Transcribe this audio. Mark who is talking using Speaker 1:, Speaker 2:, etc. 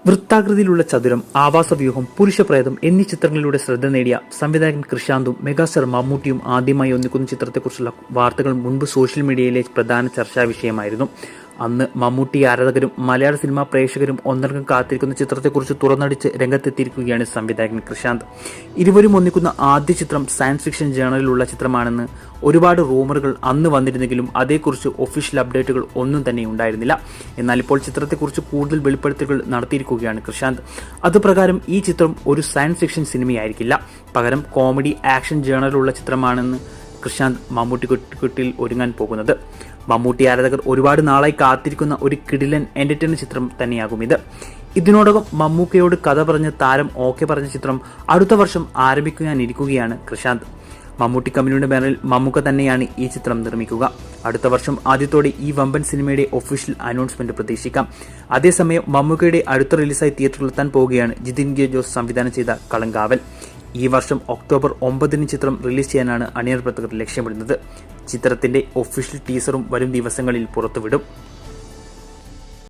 Speaker 1: വൃത്താകൃതിയിലുള്ള ചതുരം, ആവാസവ്യൂഹം, പുരുഷപ്രേതം എന്നീ ചിത്രങ്ങളിലൂടെ ശ്രദ്ധ നേടിയ സംവിധായകൻ കൃഷാന്തും മെഗാസ്റ്റാർ മമ്മൂട്ടിയും ആദ്യമായി ഒന്നിക്കുന്ന ചിത്രത്തെക്കുറിച്ചുള്ള വാർത്തകൾ മുൻപ് സോഷ്യൽ മീഡിയയിലെ പ്രധാന ചർച്ചാ വിഷയമായിരുന്നു. അന്ന് മമ്മൂട്ടി ആരാധകരും മലയാള സിനിമാ പ്രേക്ഷകരും ഒന്നടങ്കം കാത്തിരിക്കുന്ന ചിത്രത്തെക്കുറിച്ച് തുറന്നടിച്ച് രംഗത്തെത്തിയിരിക്കുകയാണ് സംവിധായകൻ കൃഷാന്ത്. ഇരുവരും ഒന്നിക്കുന്ന ആദ്യ ചിത്രം സയൻസ് ഫിക്ഷൻ ജേണലിലുള്ള ചിത്രമാണെന്ന് ഒരുപാട് റൂമറുകൾ അന്ന് വന്നിരുന്നെങ്കിലും അതേക്കുറിച്ച് ഒഫീഷ്യൽ അപ്ഡേറ്റുകൾ ഒന്നും തന്നെ ഉണ്ടായിരുന്നില്ല. എന്നാൽ ഇപ്പോൾ ചിത്രത്തെക്കുറിച്ച് കൂടുതൽ വെളിപ്പെടുത്തലുകൾ നടത്തിയിരിക്കുകയാണ് കൃഷാന്ത്. അതുപ്രകാരം ഈ ചിത്രം ഒരു സയൻസ് ഫിക്ഷൻ സിനിമയായിരിക്കില്ല, പകരം കോമഡി ആക്ഷൻ ജേണലുള്ള ചിത്രമാണെന്ന് കൃഷാന്ത് മമ്മൂട്ടിക്കുട്ടിൽ ഒരുങ്ങാൻ പോകുന്നത്. മമ്മൂട്ടി ആരാധകർ ഒരുപാട് നാളായി കാത്തിരിക്കുന്ന ഒരു കിടിലൻ എന്റർടൈനർ ചിത്രം തന്നെയാകും ഇത്. ഇതിനോടകം മമ്മൂക്കയോട് കഥ പറഞ്ഞ് താരം ഓക്കെ പറഞ്ഞ ചിത്രം അടുത്ത വർഷം ആരംഭിക്കാനിരിക്കുകയാണ് കൃഷാന്ത്. മമ്മൂട്ടി കമ്പനിയുടെ ബാനറിൽ മമ്മൂക്ക തന്നെയാണ് ഈ ചിത്രം നിർമ്മിക്കുക. അടുത്ത വർഷം ആദ്യത്തോടെ ഈ വമ്പൻ സിനിമയുടെ ഒഫീഷ്യൽ അനൗൺസ്മെന്റ് പ്രതീക്ഷിക്കാം. അതേസമയം മമ്മൂക്കയുടെ അടുത്ത റിലീസായി തിയേറ്ററിലെത്താൻ പോവുകയാണ് ജിതിൻ കെ ജോസ് സംവിധാനം ചെയ്ത കളങ്കാവൽ. ഈ വർഷം ഒക്ടോബർ 9 ചിത്രം റിലീസ് ചെയ്യാനാണ് അണിയർ പ്രവർത്തകർ ലക്ഷ്യമിടുന്നത്. ചിത്രത്തിന്റെ ഒഫീഷ്യൽ ടീസറും വരും ദിവസങ്ങളിൽ പുറത്തുവിടും.